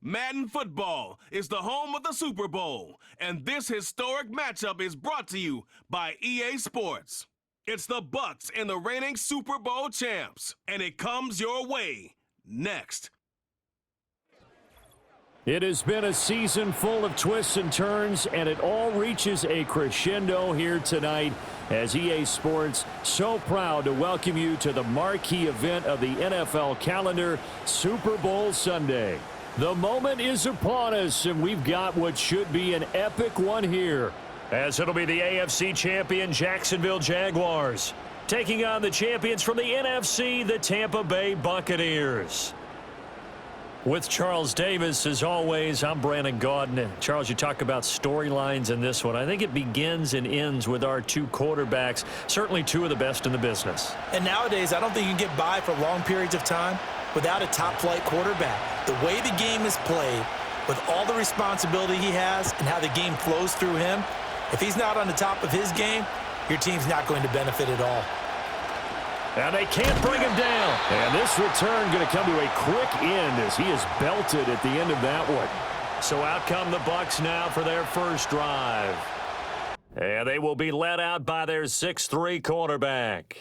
Madden football is the home of the Super Bowl, and this historic matchup is brought to you by EA Sports. It's the Bucs and the reigning Super Bowl champs, and it comes your way next. It has been a season full of twists and turns, and it all reaches a crescendo here tonight as EA Sports so proud to welcome you to the marquee event of the NFL calendar, Super Bowl Sunday. The moment is upon us, and we've got what should be an epic one here, as it'll be the AFC champion Jacksonville Jaguars taking on the champions from the NFC, the Tampa Bay Buccaneers. With Charles Davis, as always, I'm Brandon Gaudin. Charles, you talk about storylines in this one. I think it begins and ends with our two quarterbacks, certainly two of the best in the business. And nowadays, I don't think you can get by for long periods of time without a top-flight quarterback. The way the game is played, with all the responsibility he has and how the game flows through him, if he's not on the top of his game, your team's not going to benefit at all. And they can't bring him down. And this return going to come to a quick end as he is belted at the end of that one. So out come the Bucs now for their first drive. And they will be led out by their 6'3" quarterback.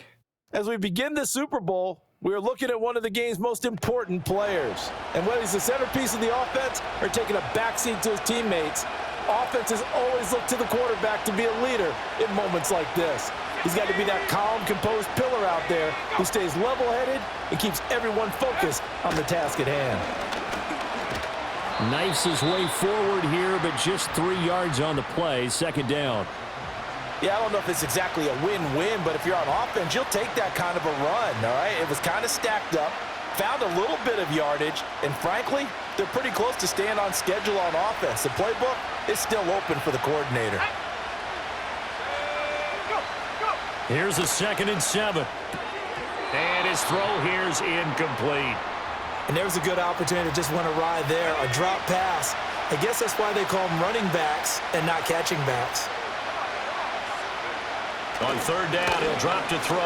As we begin the Super Bowl, we're looking at one of the game's most important players. And whether he's the centerpiece of the offense or taking a backseat to his teammates, offenses always look to the quarterback to be a leader in moments like this. He's got to be that calm, composed pillar out there who stays level-headed and keeps everyone focused on the task at hand. Knifes his way forward here, but just 3 yards on the play, second down. Yeah, I don't know if it's exactly a win-win, but if you're on offense, you'll take that kind of a run, all right? It was kind of stacked up, found a little bit of yardage, and frankly, they're pretty close to staying on schedule on offense. The playbook is still open for the coordinator. Here's a 2nd and 7. And his throw here's incomplete. And there's a good opportunity to just win a ride there, a drop pass. I guess that's why they call them running backs and not catching backs. On 3rd down, he'll drop to throw.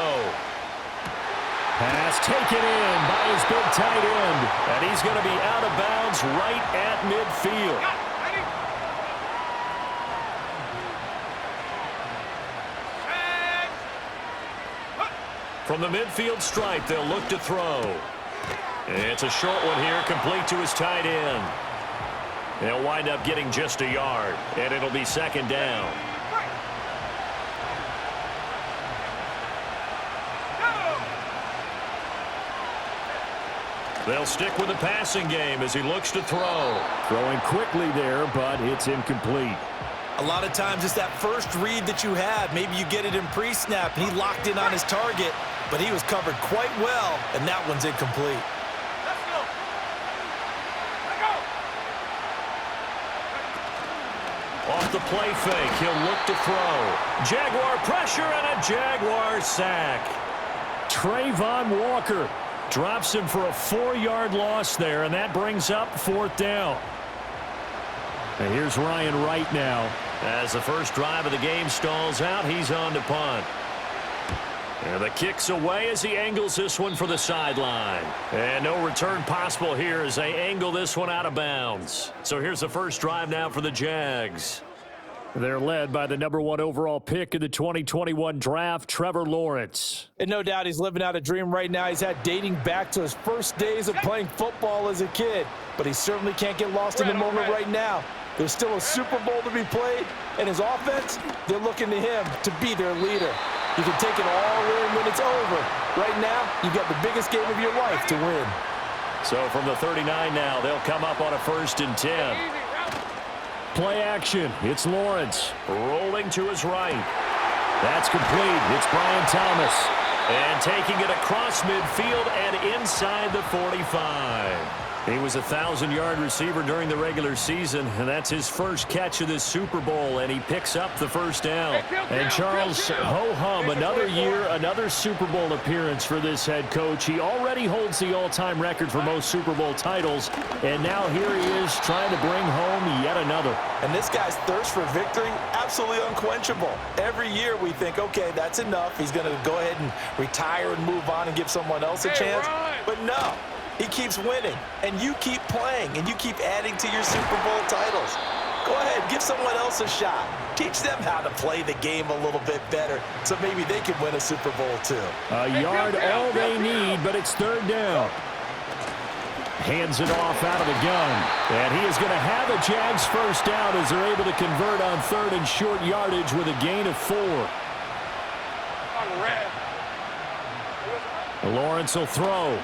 Pass taken in by his big tight end. And he's going to be out of bounds right at midfield. From the midfield stripe, they'll look to throw. It's a short one here, complete to his tight end. They'll wind up getting just a yard, and it'll be 2nd down. They'll stick with the passing game as he looks to throw. Throwing quickly there, but it's incomplete. A lot of times it's that first read that you have. Maybe you get it in pre-snap, and he locked in on his target, but he was covered quite well, and that one's incomplete. Let's go. Let go. Off the play fake, he'll look to throw. Jaguar pressure and a Jaguar sack. Trayvon Walker drops him for a 4-yard loss there, and that brings up 4th down. And here's Ryan Wright now. As the first drive of the game stalls out, he's on to punt. And the kick's away as he angles this one for the sideline. And no return possible here as they angle this one out of bounds. So here's the first drive now for the Jags. They're led by the #1 overall pick in the 2021 draft, Trevor Lawrence. And no doubt he's living out a dream right now. He's had dating back to his first days of playing football as a kid. But he certainly can't get lost in the moment right now. There's still a Super Bowl to be played, and his offense, they're looking to him to be their leader. You can take it all in when it's over. Right now, you've got the biggest game of your life to win. So from the 39 now, they'll come up on a 1st and 10. Play action. It's Lawrence rolling to his right. That's complete. It's Brian Thomas. And taking it across midfield and inside the 45. He was a 1,000-yard receiver during the regular season, and that's his first catch of this Super Bowl, and he picks up the first down. And Charles, ho-hum, another year, another Super Bowl appearance for this head coach. He already holds the all-time record for most Super Bowl titles, and now here he is trying to bring home yet another. And this guy's thirst for victory, absolutely unquenchable. Every year we think, okay, that's enough. He's going to go ahead and retire and move on and give someone else a chance. But no. He keeps winning, and you keep playing, and you keep adding to your Super Bowl titles. Go ahead, give someone else a shot. Teach them how to play the game a little bit better so maybe they can win a Super Bowl too. A yard all they need, but it's third down. Hands it off out of the gun. And he is going to have a Jags first down as they're able to convert on third and short yardage with a gain of 4. Lawrence will throw.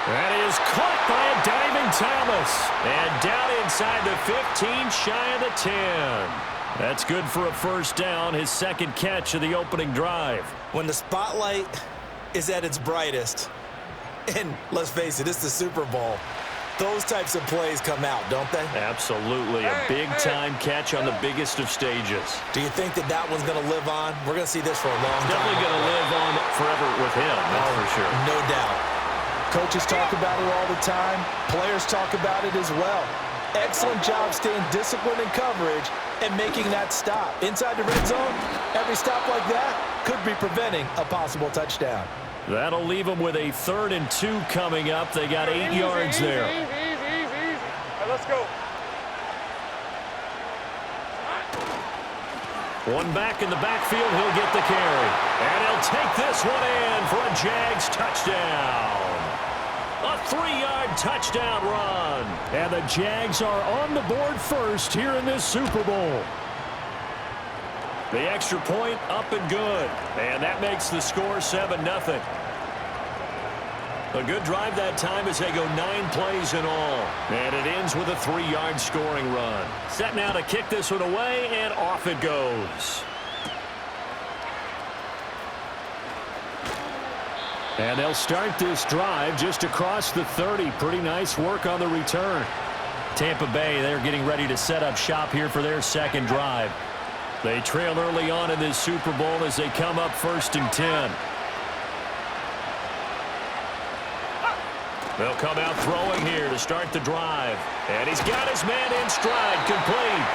That is caught by a diving Thomas. And down inside the 15, shy of the 10. That's good for a first down, his second catch of the opening drive. When the spotlight is at its brightest, and let's face it, it's the Super Bowl, those types of plays come out, don't they? Absolutely. A big-time catch on the biggest of stages. Do you think that that one's going to live on? We're going to see this for a long time. Definitely going to live on forever with him, that's for sure. No doubt. Coaches talk about it all the time. Players talk about it as well. Excellent job staying disciplined in coverage and making that stop. Inside the red zone, every stop like that could be preventing a possible touchdown. That'll leave them with a 3rd and 2 coming up. They got 8 yards there. Easy. All right, let's go. One back in the backfield, he'll get the carry. And he'll take this one in for a Jags touchdown. A 3-yard touchdown run. And the Jags are on the board first here in this Super Bowl. The extra point up and good. And that makes the score 7-0. A good drive that time as they go 9 plays in all. And it ends with a 3-yard scoring run. Set now to kick this one away, and off it goes. And they'll start this drive just across the 30. Pretty nice work on the return. Tampa Bay, they're getting ready to set up shop here for their second drive. They trail early on in this Super Bowl as they come up 1st and 10. They'll come out throwing here to start the drive. And he's got his man in stride, complete.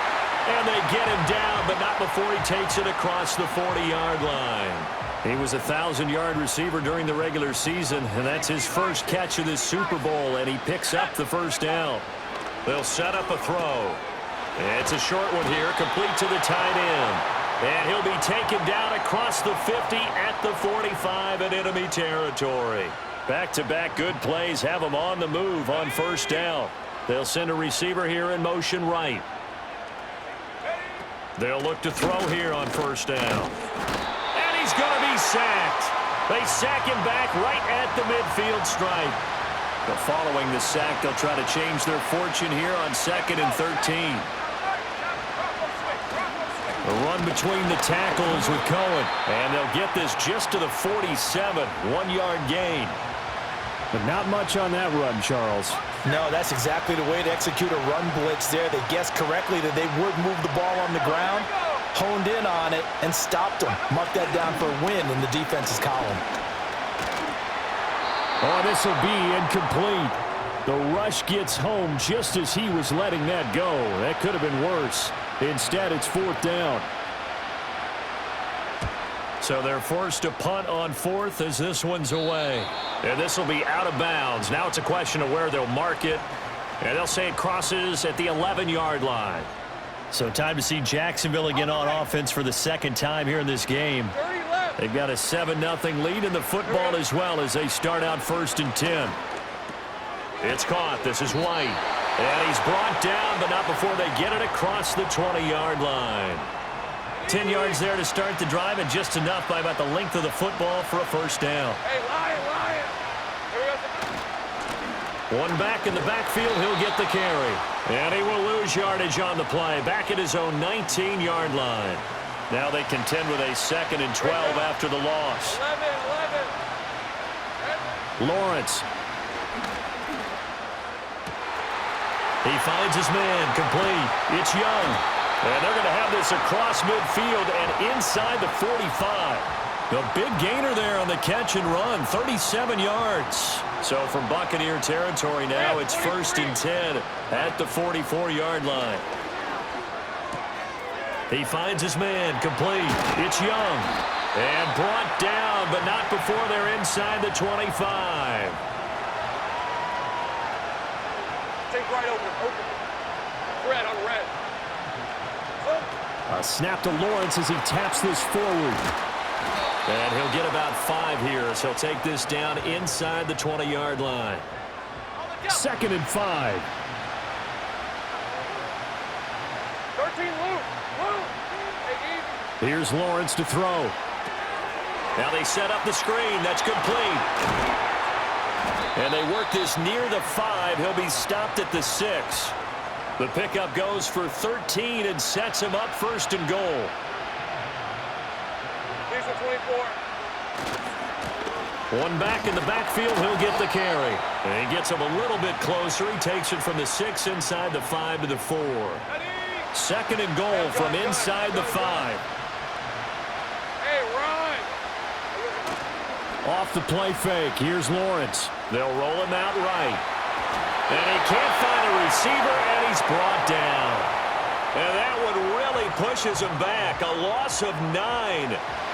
And they get him down, but not before he takes it across the 40-yard line. He was a 1,000-yard receiver during the regular season, and that's his first catch of this Super Bowl, and he picks up the first down. They'll set up a throw. It's a short one here, complete to the tight end. And he'll be taken down across the 50 at the 45 in enemy territory. Back-to-back good plays have them on the move on first down. They'll send a receiver here in motion right. They'll look to throw here on first down. And he's going to be sacked. They sack him back right at the midfield stripe. But following the sack, they'll try to change their fortune here on 2nd and 13. A run between the tackles with Cohen. And they'll get this just to the 47. 1-yard gain. But not much on that run, Charles. No, that's exactly the way to execute a run blitz there. They guessed correctly that they would move the ball on the ground, honed in on it, and stopped them. Mark that down for a win in the defense's column. Oh, this will be incomplete. The rush gets home just as he was letting that go. That could have been worse. Instead, it's 4th down. So they're forced to punt on 4th as this one's away. And this will be out of bounds. Now it's a question of where they'll mark it. And they'll say it crosses at the 11-yard line. So time to see Jacksonville again on offense for the second time here in this game. They've got a 7-0 lead in the football as well as they start out 1st and 10. It's caught. This is White. And he's brought down, but not before they get it across the 20-yard line. 10 yards there to start the drive, and just enough by about the length of the football for a first down. Hey, Lion. One back in the backfield, he'll get the carry. And he will lose yardage on the play, back at his own 19-yard line. Now they contend with a 2nd and 12 after the loss. 11. Lawrence. He finds his man, complete. It's Young. And they're going to have this across midfield and inside the 45. The big gainer there on the catch and run, 37 yards. So from Buccaneer territory now, it's 1st and 10 at the 44-yard line. He finds his man, complete. It's Young. And brought down, but not before they're inside the 25. Take right open. Red on red. A snap to Lawrence as he taps this forward. And he'll get about 5 here as he'll take this down inside the 20-yard line. 2nd and 5. 13 loop. Hey, easy. Here's Lawrence to throw. Now they set up the screen. That's complete. And they work this near the 5. He'll be stopped at the 6. The pickup goes for 13 and sets him up 1st and goal. He's a 24. One back in the backfield, he'll get the carry. And he gets him a little bit closer. He takes it from the 6 inside the 5 to the 4. 2nd and goal from inside the 5. Hey, run. Off the play fake, here's Lawrence. They'll roll him out right. And he can't find a receiver, and he's brought down. And that one really pushes him back. A loss of 9.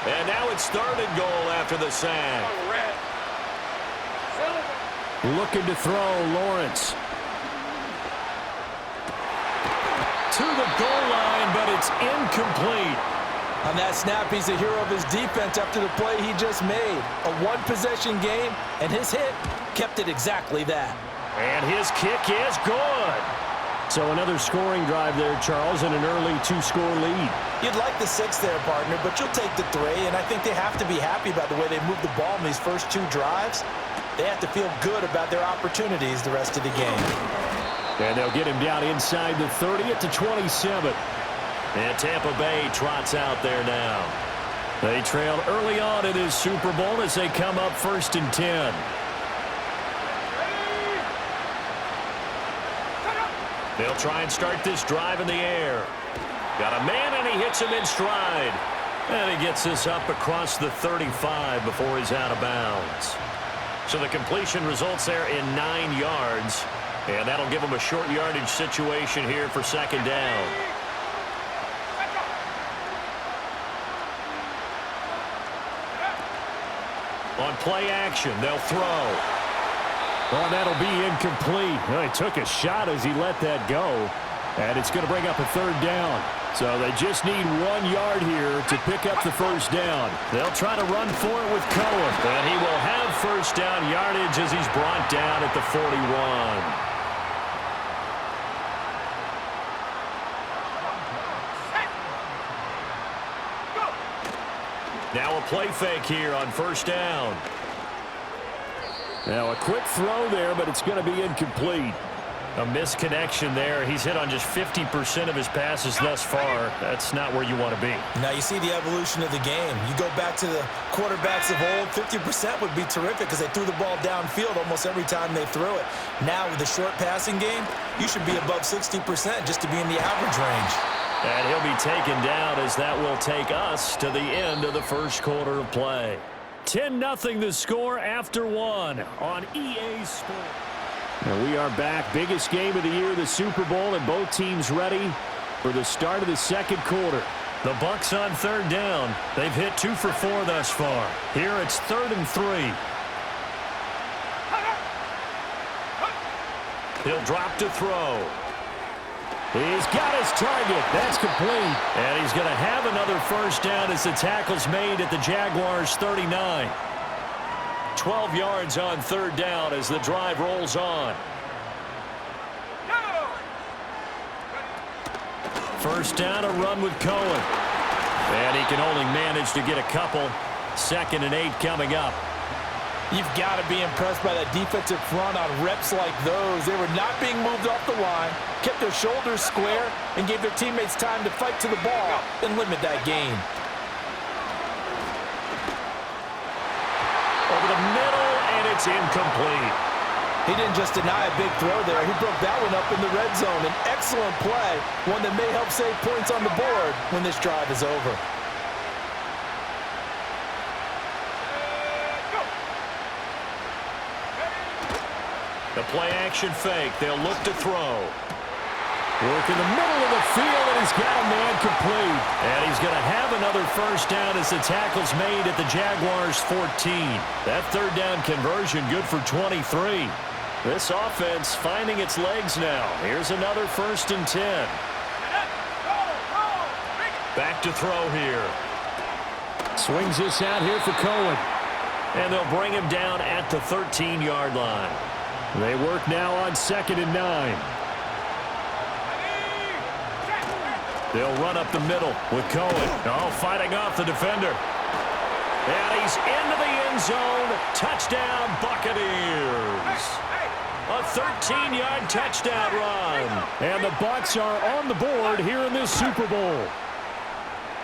And now it's 3rd and goal after the sack. Looking to throw, Lawrence. To the goal line, but it's incomplete. On that snap, he's a hero of his defense after the play he just made. A one-possession game, and his hit kept it exactly that. And his kick is good. So another scoring drive there, Charles, and an early 2-score lead. You'd like the 6 there, partner, but you'll take the 3, and I think they have to be happy about the way they moved the ball in these first 2 drives. They have to feel good about their opportunities the rest of the game. And they'll get him down inside the 30 at the 27. And Tampa Bay trots out there now. They trailed early on in this Super Bowl as they come up 1st and 10. They'll try and start this drive in the air. Got a man, and he hits him in stride. And he gets this up across the 35 before he's out of bounds. So the completion results there in 9 yards. And that'll give him a short yardage situation here for 2nd down. On play action, they'll throw. Oh, that'll be incomplete. Well, he took a shot as he let that go. And it's going to bring up a 3rd down. So they just need 1 yard here to pick up the 1st down. They'll try to run for it with Cohen. And he will have 1st down yardage as he's brought down at the 41. Now a play fake here on 1st down. Now a quick throw there, but it's going to be incomplete. A misconnection there. He's hit on just 50% of his passes thus far. That's not where you want to be. Now you see the evolution of the game. You go back to the quarterbacks of old, 50% would be terrific because they threw the ball downfield almost every time they threw it. Now with the short passing game, you should be above 60% just to be in the average range. And he'll be taken down as that will take us to the end of the 1st quarter of play. 10-0 the score after 1 on EA Sports. And we are back. Biggest game of the year, the Super Bowl, and both teams ready for the start of the 2nd quarter. The Bucs on 3rd down. They've hit 2 for 4 thus far. Here it's 3rd and 3. He'll drop to throw. He's got his target. That's complete. And he's going to have another 1st down as the tackle's made at the Jaguars 39. 12 yards on 3rd down as the drive rolls on. 1st down, a run with Cohen. And he can only manage to get a couple. 2nd and 8 coming up. You've got to be impressed by that defensive front on reps like those. They were not being moved off the line, kept their shoulders square, and gave their teammates time to fight to the ball and limit that gain. Over the middle, and it's incomplete. He didn't just deny a big throw there. He broke that one up in the red zone. An excellent play, one that may help save points on the board when this drive is over. The play action fake. They'll look to throw. Work in the middle of the field, and he's got a man complete. And he's going to have another first down as the tackle's made at the Jaguars' 14. That third down conversion good for 23. This offense finding its legs now. Here's another 1st and 10. Back to throw here. Swings this out here for Cohen. And they'll bring him down at the 13-yard line. They work now on 2nd and 9. They'll run up the middle with Cohen. Oh, fighting off the defender. And he's into the end zone. Touchdown, Buccaneers. A 13-yard touchdown run. And the Bucs are on the board here in this Super Bowl.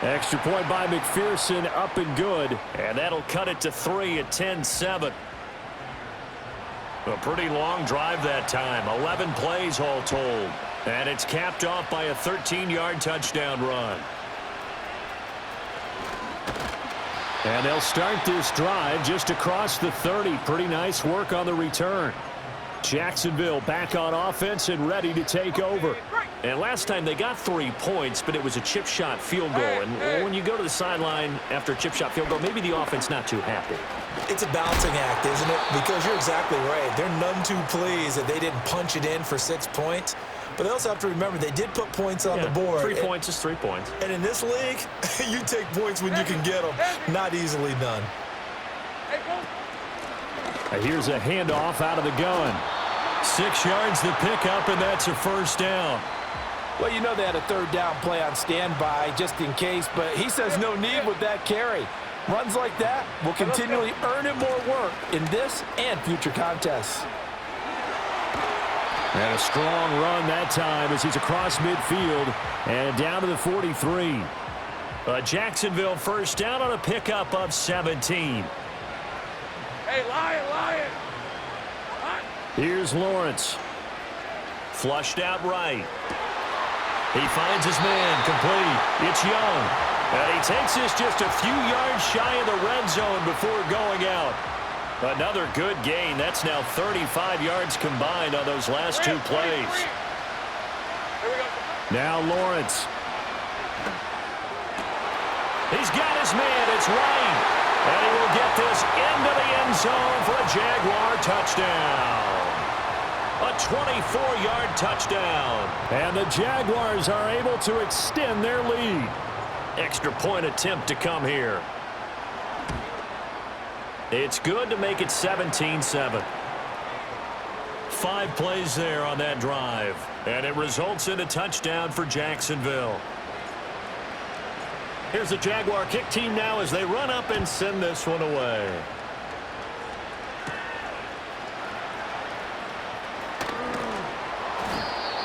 Extra point by McPherson, up and good. And that'll cut it to 3 at 10-7. A pretty long drive that time. 11 plays all told. And it's capped off by a 13-yard touchdown run. And they'll start this drive just across the 30. Pretty nice work on the return. Jacksonville back on offense and ready to take over. And last time they got 3 points, but it was a chip shot field goal. And when you go to the sideline after a chip shot field goal, maybe the offense not too happy. It's a balancing act, isn't it? Because you're exactly right. They're none too pleased that they didn't punch it in for 6 points. But they also have to remember they did put points on the board. 3 points is 3 points. And in this league, you take points when you can get them. Not easily done. Here's a handoff out of the gun. 6 yards the pickup, and that's a first down. Well, you know they had a third down play on standby just in case, but he says no need with that carry. Runs like that will continually earn him more work in this and future contests. And a strong run that time as he's across midfield and down to the 43. A Jacksonville first down on a pickup of 17. Hey, Lion! Here's Lawrence. Flushed out right. He finds his man complete. It's Young. And he takes this just a few yards shy of the red zone before going out. Another good gain. That's now 35 yards combined on those last 2 plays. Now Lawrence. He's got his man. It's Ryan. And he will get this into the end zone for a Jaguar touchdown. A 24-yard touchdown. And the Jaguars are able to extend their lead. Extra point attempt to come here. It's good to make it 17-7. 5 plays there on that drive. And it results in a touchdown for Jacksonville. Here's the Jaguar kick team now as they run up and send this one away.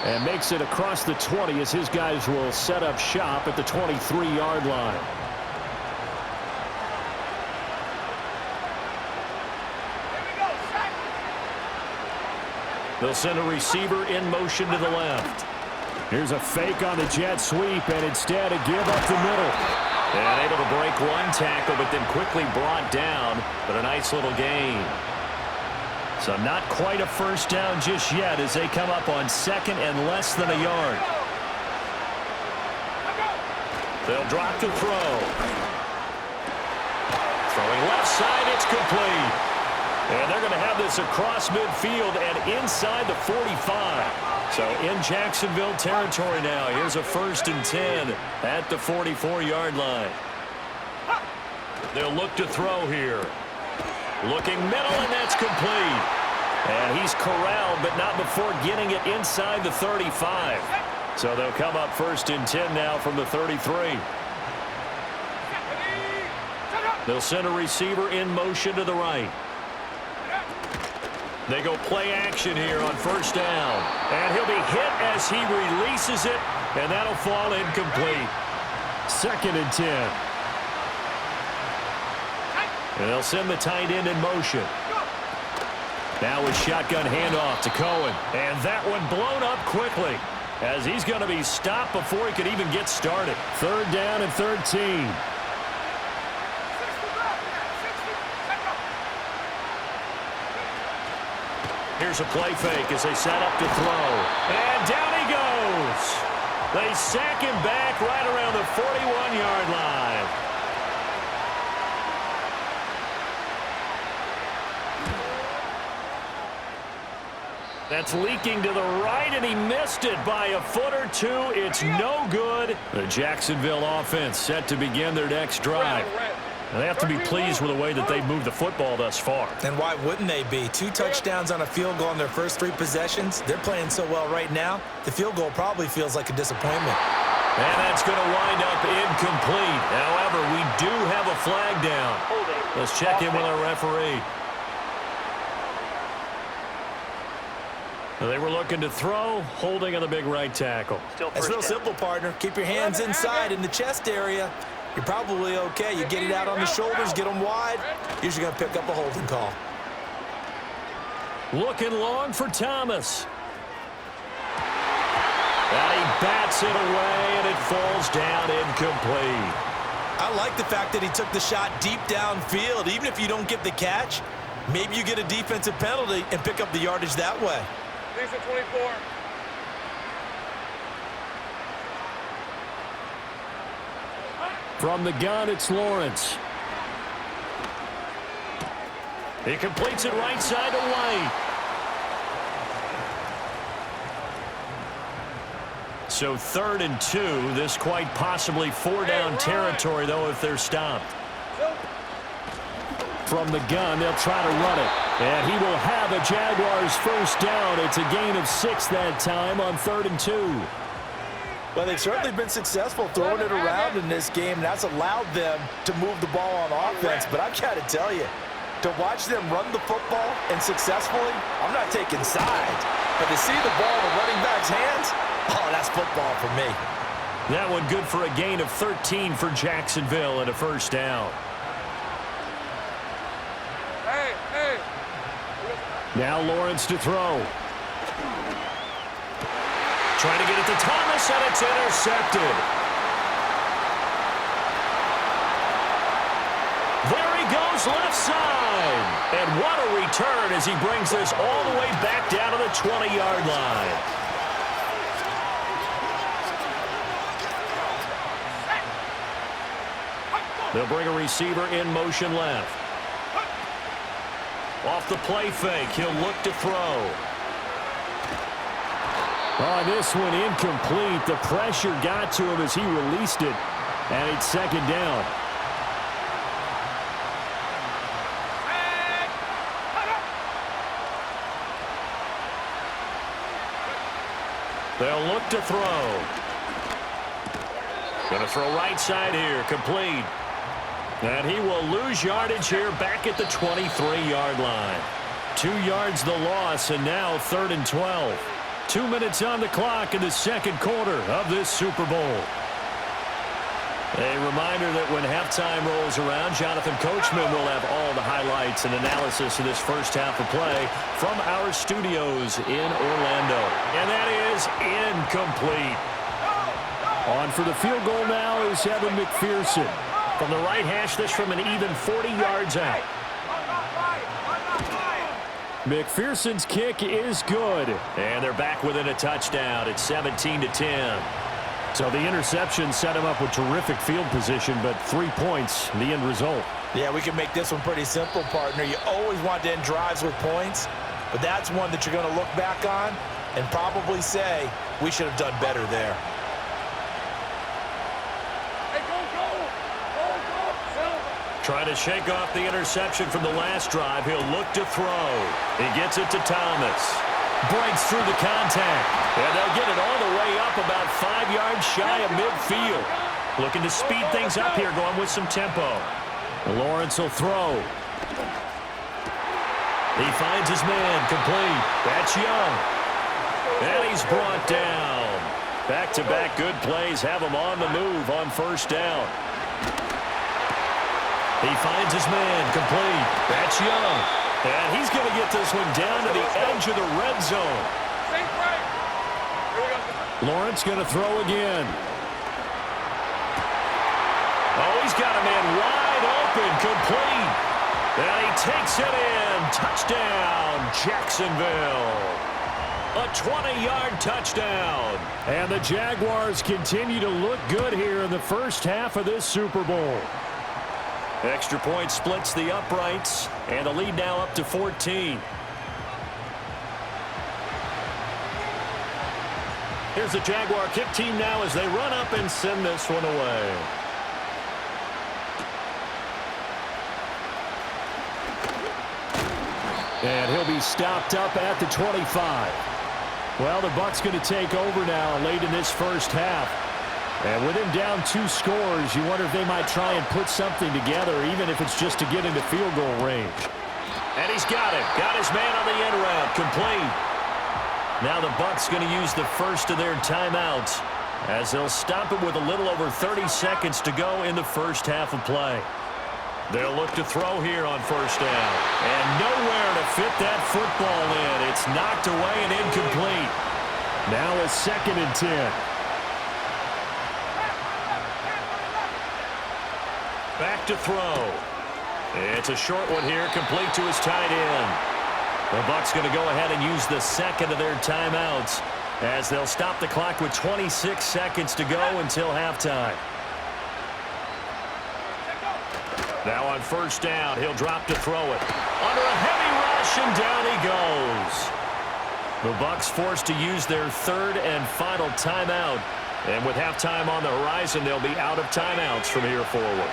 And makes it across the 20 as his guys will set up shop at the 23-yard line. They'll send a receiver in motion to the left. Here's a fake on the jet sweep, and instead a give up the middle. And able to break one tackle, but then quickly brought down. But a nice little gain. So not quite a first down just yet as they come up on 2nd and less than a yard. They'll drop to throw. Throwing left side, it's complete. And they're going to have this across midfield and inside the 45. So in Jacksonville territory now. Here's a 1st and 10 at the 44-yard line. They'll look to throw here. Looking middle, and that's complete. And he's corralled, but not before getting it inside the 35. So they'll come up 1st and 10 now from the 33. They'll send a receiver in motion to the right. They go play action here on 1st down. And he'll be hit as he releases it, and that'll fall incomplete. 2nd and 10. And they'll send the tight end in motion. Now with shotgun handoff to Cohen. And that one blown up quickly as he's going to be stopped before he could even get started. 3rd down and 13. Here's a play fake as they set up to throw. And down he goes. goes. They sack him back right around the 41-yard line. That's leaking to the right, and he missed it by a foot or two. It's no good. The Jacksonville offense set to begin their next drive. And they have to be pleased with the way that they've moved the football thus far. And why wouldn't they be? 2 touchdowns on a field goal in their first 3 possessions. They're playing so well right now, the field goal probably feels like a disappointment. And that's going to wind up incomplete. However, we do have a flag down. Let's check in with our referee. They were looking to throw, holding on the big right tackle. It's real simple, partner. Keep your hands inside in the chest area. You're probably okay. You get it out on the shoulders, get them wide. Usually going to pick up a holding call. Looking long for Thomas. And he bats it away, and it falls down incomplete. I like the fact that he took the shot deep downfield. Even if you don't get the catch, maybe you get a defensive penalty and pick up the yardage that way. Lisa 24. From the gun, it's Lawrence. He completes it right side to White. So 3rd and 2. This quite possibly 4-down territory, though, if they're stopped. From the gun, they'll try to run it. And he will have a Jaguars first down. It's a gain of 6 that time on 3rd and 2. Well, they've certainly been successful throwing it around in this game. That's allowed them to move the ball on offense. But I've got to tell you, to watch them run the football and successfully, I'm not taking sides. But to see the ball in the running back's hands, oh, that's football for me. That one good for a gain of 13 for Jacksonville and a first down. Hey. Now Lawrence to throw. Trying to get it to Thomas, and it's intercepted. There he goes, left side. And what a return as he brings this all the way back down to the 20-yard line. They'll bring a receiver in motion left. Off the play fake, he'll look to throw. Oh, this one incomplete. The pressure got to him as he released it, and it's 2nd down. They'll look to throw. Going to throw right side here, complete. And he will lose yardage here back at the 23-yard line. 2 yards the loss, and now 3rd and 12. 2 minutes on the clock in the 2nd quarter of this Super Bowl. A reminder that when halftime rolls around, Jonathan Coachman will have all the highlights and analysis of this first half of play from our studios in Orlando. And that is incomplete. On for the field goal now is Evan McPherson. From the right hash, this from an even 40 yards out. McPherson's kick is good. And they're back within a touchdown. It's 17-10. So the interception set him up with terrific field position, but 3 points, the end result. Yeah, we can make this one pretty simple, partner. You always want to end drives with points, but that's one that you're going to look back on and probably say, we should have done better there. Hey, go. Trying to shake off the interception from the last drive. He'll look to throw. He gets it to Thomas. Breaks through the contact. And they'll get it all the way up about 5 yards shy of midfield. Looking to speed things up here, going with some tempo. Lawrence will throw. He finds his man, complete. That's Young. And he's brought down. Back-to-back good plays have him on the move on first down. He finds his man, complete. That's Young. And he's going to get this one down to the edge of the red zone. Lawrence going to throw again. Oh, he's got a man wide open, complete. And he takes it in. Touchdown, Jacksonville. A 20-yard touchdown. And the Jaguars continue to look good here in the first half of this Super Bowl. Extra point splits the uprights, and the lead now up to 14. Here's the Jaguar kick team now as they run up and send this one away. And he'll be stopped up at the 25. Well, the Bucs going to take over now late in this first half. And with him down 2 scores, you wonder if they might try and put something together, even if it's just to get into field goal range. And he's got him. Got his man on the end route. Complete. Now the Bucs going to use the first of their timeouts as they'll stop it with a little over 30 seconds to go in the first half of play. They'll look to throw here on first down. And nowhere to fit that football in. It's knocked away and incomplete. Now a 2nd and 10. Back to throw. It's a short one here, complete to his tight end. The Bucs going to go ahead and use the second of their timeouts as they'll stop the clock with 26 seconds to go until halftime. Now on first down, he'll drop to throw it. Under a heavy rush, and down he goes. The Bucs forced to use their 3rd and final timeout. And with halftime on the horizon, they'll be out of timeouts from here forward.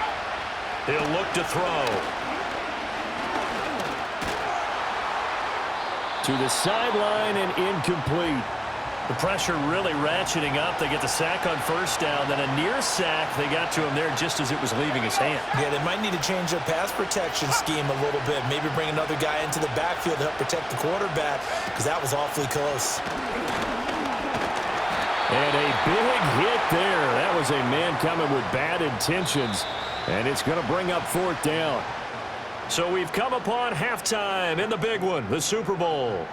He'll look to throw. To the sideline and incomplete. The pressure really ratcheting up. They get the sack on first down, then a near sack. They got to him there just as it was leaving his hand. Yeah, they might need to change their pass protection scheme a little bit. Maybe bring another guy into the backfield to help protect the quarterback, because that was awfully close. And a big hit there. That was a man coming with bad intentions, and it's going to bring up 4th down. So we've come upon halftime in the big one, the Super Bowl.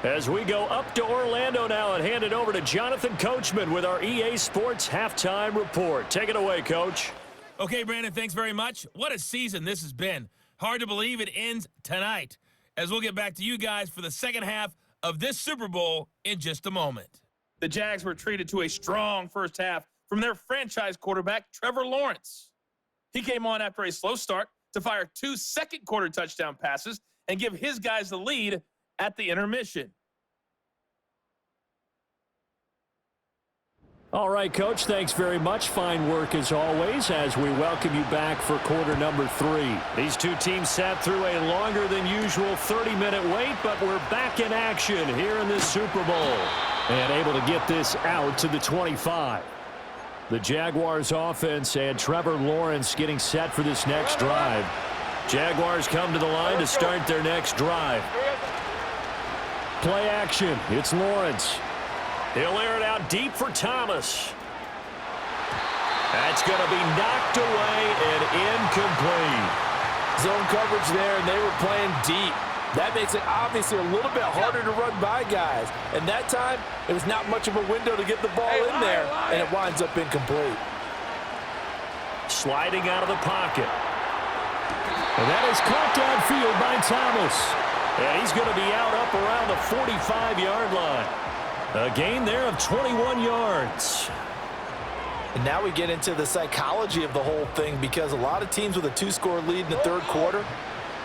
As we go up to Orlando now and hand it over to Jonathan Coachman with our EA Sports Halftime Report. Take it away, Coach. Okay, Brandon, thanks very much. What a season this has been. Hard to believe it ends tonight, as we'll get back to you guys for the second half of this Super Bowl in just a moment. The Jags were treated to a strong first half from their franchise quarterback, Trevor Lawrence. He came on after a slow start to fire 2 second-quarter touchdown passes and give his guys the lead at the intermission. All right, Coach, thanks very much. Fine work as always as we welcome you back for quarter number 3. These two teams sat through a longer than usual 30-minute wait, but we're back in action here in this Super Bowl and able to get this out to the 25. The Jaguars offense and Trevor Lawrence getting set for this next drive. Jaguars come to the line to start their next drive. Play action. It's Lawrence. He'll air it out deep for Thomas. That's going to be knocked away and incomplete. Zone coverage there, and they were playing deep. That makes it obviously a little bit harder to run by guys. And that time, it was not much of a window to get the ball in there, and it winds up incomplete. Sliding out of the pocket. And that is caught downfield by Thomas. And he's going to be out up around the 45-yard line. A gain there of 21 yards. And now we get into the psychology of the whole thing, because a lot of teams with a 2-score lead in the third quarter,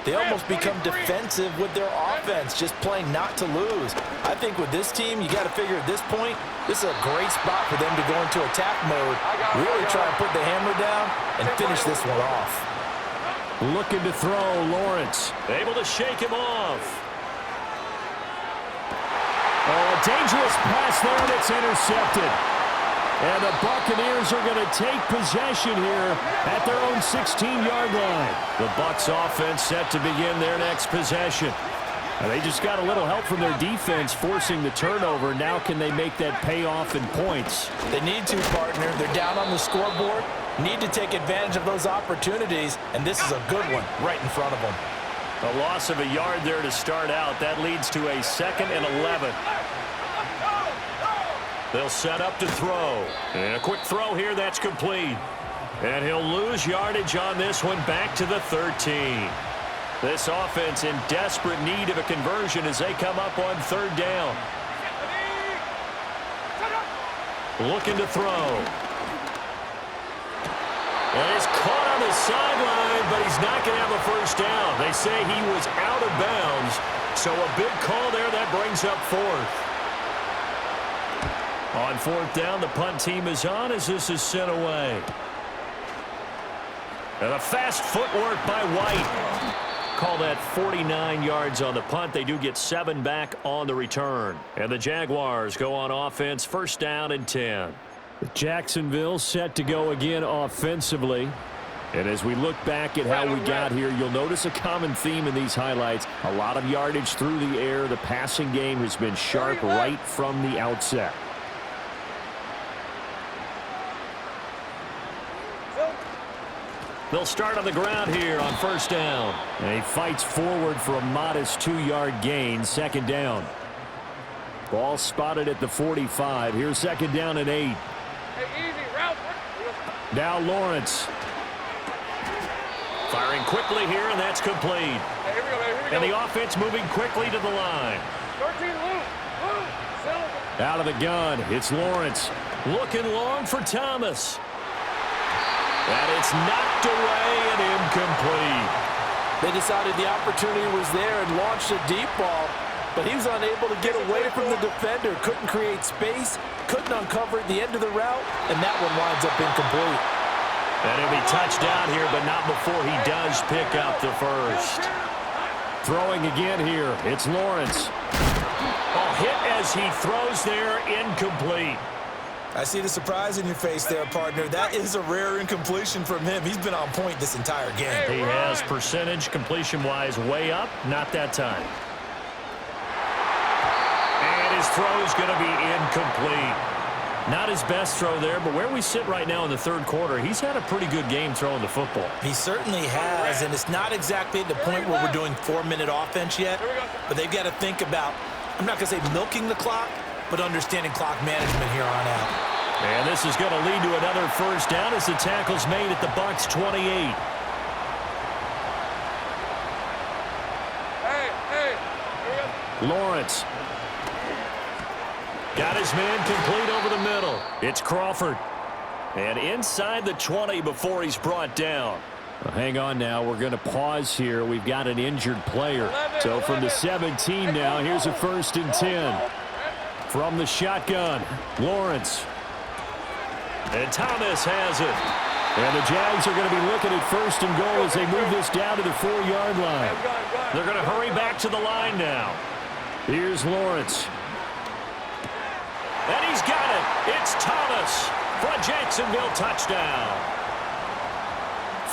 they almost become defensive with their offense, just playing not to lose. I think with this team, you got to figure at this point, this is a great spot for them to go into attack mode, really try and put the hammer down and finish this one off. Looking to throw, Lawrence. Able to shake him off. Oh, a dangerous pass there, and it's intercepted. And the Buccaneers are going to take possession here at their own 16-yard line. The Bucs offense set to begin their next possession. And they just got a little help from their defense forcing the turnover. Now can they make that pay off in points? They need to, partner. They're down on the scoreboard. Need to take advantage of those opportunities, and this is a good one right in front of them. A loss of a yard there to start out. That leads to a 2nd and 11. They'll set up to throw. And a quick throw here, that's complete. And he'll lose yardage on this one, back to the 13. This offense in desperate need of a conversion as they come up on 3rd down. looking to throw. And he's caught on the sideline, but he's not going to have a first down. They say he was out of bounds, so a big call there. That brings up fourth. On fourth down, the punt team is on as this is sent away. And a fast footwork by White. Call that 49 yards on the punt. They do get 7 back on the return. And the Jaguars go on offense, first down and 10. Jacksonville set to go again offensively. And as we look back at how we got here, you'll notice a common theme in these highlights. A lot of yardage through the air. The passing game has been sharp right from the outset. They'll start on the ground here on first down. And he fights forward for a modest 2-yard gain, second down. Ball spotted at the 45. Here's second down and 8. Hey, easy, route. Now Lawrence. Firing quickly here, and that's complete. Hey, here we go, baby. Here we And go. the offense moving quickly to the line. 13, Lou, Silver. Out of the gun, it's Lawrence. Looking long for Thomas. And it's knocked away and incomplete. They decided the opportunity was there and launched a deep ball, but he was unable to get away from the defender. Couldn't create space, couldn't uncover the end of the route, and that one winds up incomplete. And he'll be touched down here, but not before he does pick up the first. Throwing again here, it's Lawrence. A hit as he throws there, incomplete. I see the surprise in your face there, partner. That is a rare incompletion from him. He's been on point this entire game. He has percentage completion-wise way up, not that time. And his throw is going to be incomplete. Not his best throw there, but where we sit right now in the third quarter, he's had a pretty good game throwing the football. He certainly has, and it's not exactly at the point where we're doing 4-minute offense yet, but they've got to think about, I'm not going to say milking the clock, but understanding clock management here on out. And this is going to lead to another first down as the tackle's made at the Bucs 28. Hey, Lawrence. Got his man complete over the middle. It's Crawford. And inside the 20 before he's brought down. Well, hang on now. We're going to pause here. We've got an injured player. So from the 17 now, here's a first and 10. From the shotgun, Lawrence. And Thomas has it. And the Jags are going to be looking at first and goal as they move this down to the 4-yard line. They're going to hurry back to the line now. Here's Lawrence. And he's got it. It's Thomas for a Jacksonville touchdown.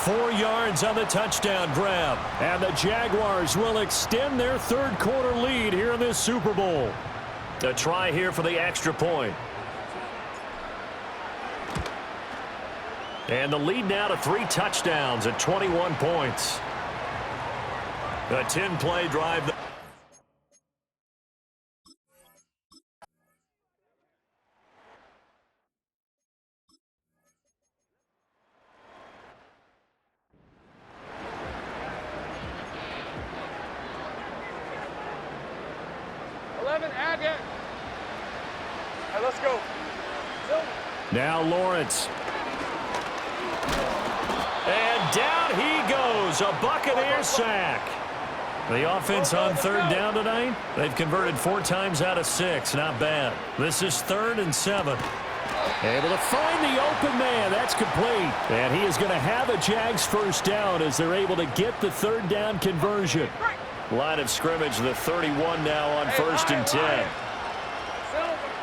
4 yards on the touchdown grab. And the Jaguars will extend their third quarter lead here in this Super Bowl. A try here for the extra point. And the lead now to 3 touchdowns at 21 points. A 10-play drive. Agate. Hey, let's go. Now Lawrence. And down he goes. A Buccaneer sack. The offense on third down tonight, they've converted 4 times out of 6. Not bad. This is 3rd and 7. Able to find the open man. That's complete. And he is going to have a Jags first down as they're able to get the third down conversion. Line of scrimmage, the 31 now on 1st and 10.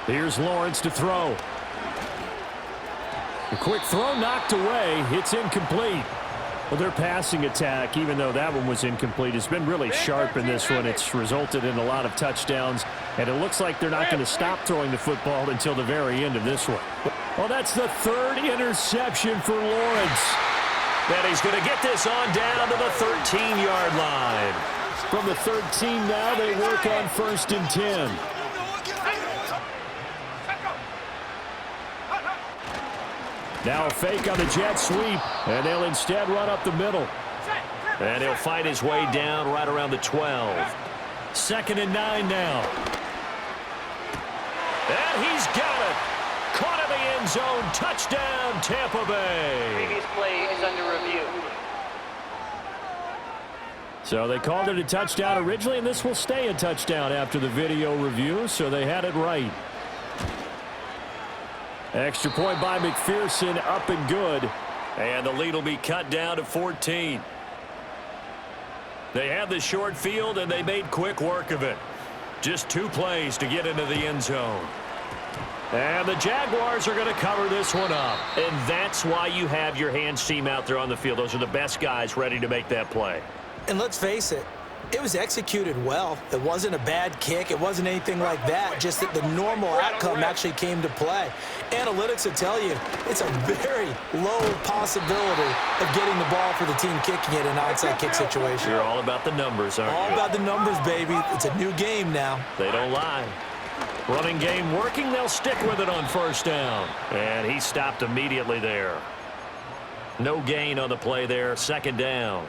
Here's Lawrence to throw. A quick throw knocked away. It's incomplete. Well, their passing attack, even though that one was incomplete, has been really sharp in this one. It's resulted in a lot of touchdowns, and it looks like they're not going to stop throwing the football until the very end of this one. Well, that's the 3rd interception for Lawrence. And he's going to get this on down to the 13-yard line. From the 13 now, they work on 1st and 10. Now a fake on the jet sweep, and they'll instead run up the middle. And he'll fight his way down right around the 12. 2nd and 9 now. And he's got it. caught in the end zone. Touchdown, Tampa Bay. Previous play is under review. So they called it a touchdown originally, and this will stay a touchdown after the video review, so they had it right. Extra point by McPherson, up and good. And the lead will be cut down to 14. They had the short field, and they made quick work of it. Just 2 plays to get into the end zone. And the Jaguars are going to cover this one up. And that's why you have your hands team out there on the field. Those are the best guys ready to make that play. And let's face it, it was executed well. It wasn't a bad kick. It wasn't anything like that. Just that the normal outcome actually came to play. Analytics will tell you it's a very low possibility of getting the ball for the team kicking it in an onside kick situation. You're all about the numbers, aren't you? All about the numbers, baby. It's a new game now. They don't lie. Running game working. They'll stick with it on first down. And he stopped immediately there. No gain on the play there. Second down.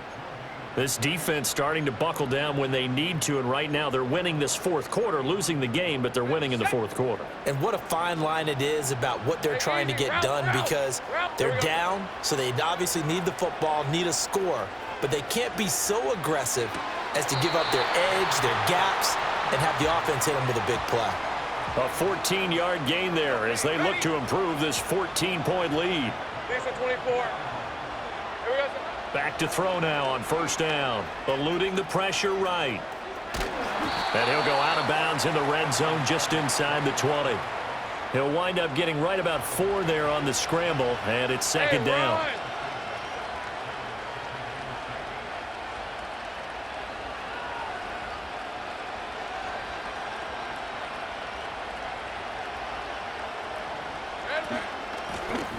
This defense starting to buckle down when they need to, and right now they're winning this fourth quarter, losing the game, but they're winning in the fourth quarter. And what a fine line it is about what they're trying to get done, because they're down, so they obviously need the football, need a score, but they can't be so aggressive as to give up their edge, their gaps, and have the offense hit them with a big play. A 14-yard gain there as they look to improve this 14-point lead. Lisa 24. Here we go. Back to throw now on first down. Eluding the pressure right. And he'll go out of bounds in the red zone just inside the 20. He'll wind up getting right about 4 there on the scramble, and it's second down.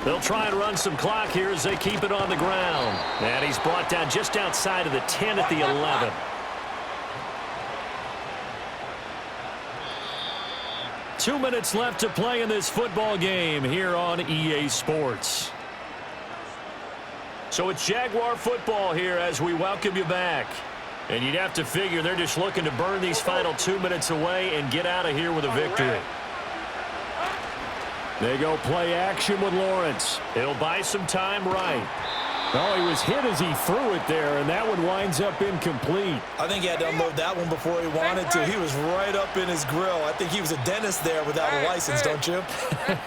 They'll try and run some clock here as they keep it on the ground. And he's brought down just outside of the 10 at the 11. Two minutes left to play in this football game here on EA Sports. So it's Jaguar football here as we welcome you back. And you'd have to figure they're just looking to burn these final 2 minutes away and get out of here with a victory. They go play action with Lawrence. He'll buy some time right. Oh, he was hit as he threw it there, and that one winds up incomplete. I think he had to unload that one before he wanted to. He was right up in his grill. I think he was a dentist there without a license, don't you?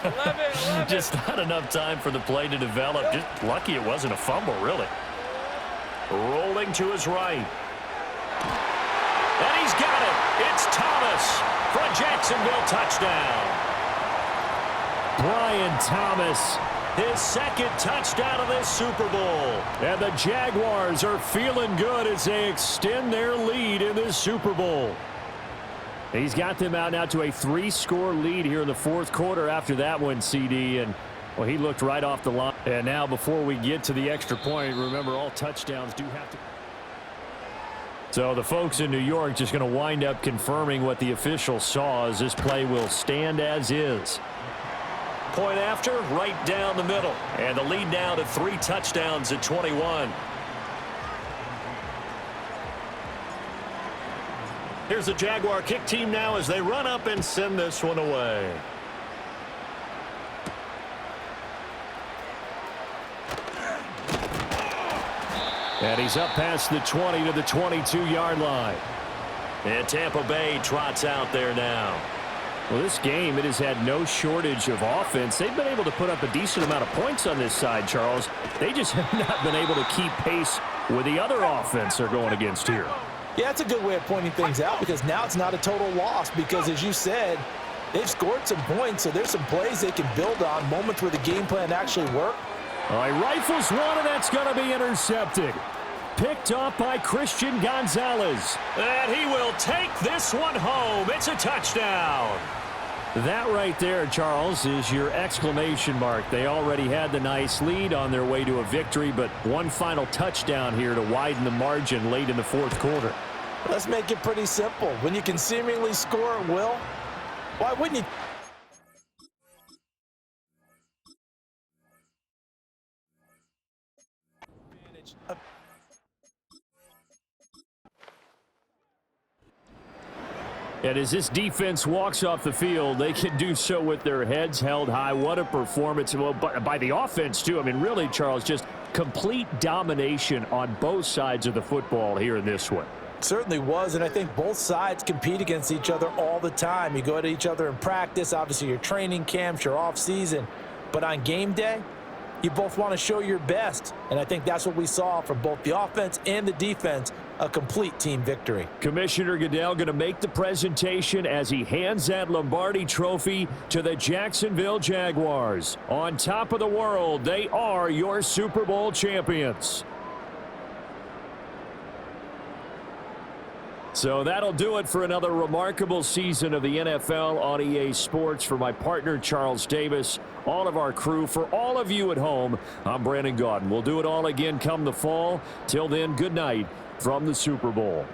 11. Just not enough time for the play to develop. Just lucky it wasn't a fumble, really. Rolling to his right. And he's got it. It's Thomas for a Jacksonville touchdown. Brian Thomas, his second touchdown of this Super Bowl. And the Jaguars are feeling good as they extend their lead in this Super Bowl. He's got them out now to a 3-score lead here in the fourth quarter after that one, CD. And, well, he looked right off the line. And now before we get to the extra point, remember all touchdowns do have to... So the folks in New York just going to wind up confirming what the officials saw as this play will stand as is. Point after, right down the middle. And the lead now to 3 touchdowns at 21. Here's the Jaguar kick team now as they run up and send this one away. And he's up past the 20 to the 22-yard line. And Tampa Bay trots out there now. Well, this game, it has had no shortage of offense. They've been able to put up a decent amount of points on this side, Charles. They just have not been able to keep pace with the other offense they're going against here. Yeah, that's a good way of pointing things out, because now it's not a total loss, because as you said, they've scored some points, so there's some plays they can build on, moments where the game plan actually worked. All right, rifles one, and that's going to be intercepted. Picked up by Christian Gonzalez. And he will take this one home. It's a touchdown. That right there, Charles, is your exclamation mark. They already had the nice lead on their way to a victory, but one final touchdown here to widen the margin late in the fourth quarter. Let's make it pretty simple. When you can seemingly score at will, why wouldn't you? And as this defense walks off the field, they can do so with their heads held high. What a performance. Well, by the offense, too. I mean, really, Charles, just complete domination on both sides of the football here in this one. Certainly was, and I think both sides compete against each other all the time. You go at each other in practice, obviously your training camps, your off-season. But on game day, you both want to show your best. And I think that's what we saw from both the offense and the defense, a complete team victory. Commissioner Goodell going to make the presentation as he hands that Lombardi trophy to the Jacksonville Jaguars. On top of the world, they are your Super Bowl champions. So that'll do it for another remarkable season of the NFL on EA Sports. For my partner, Charles Davis, all of our crew, for all of you at home, I'm Brandon Gaudin. We'll do it all again come the fall. Till then, good night from the Super Bowl.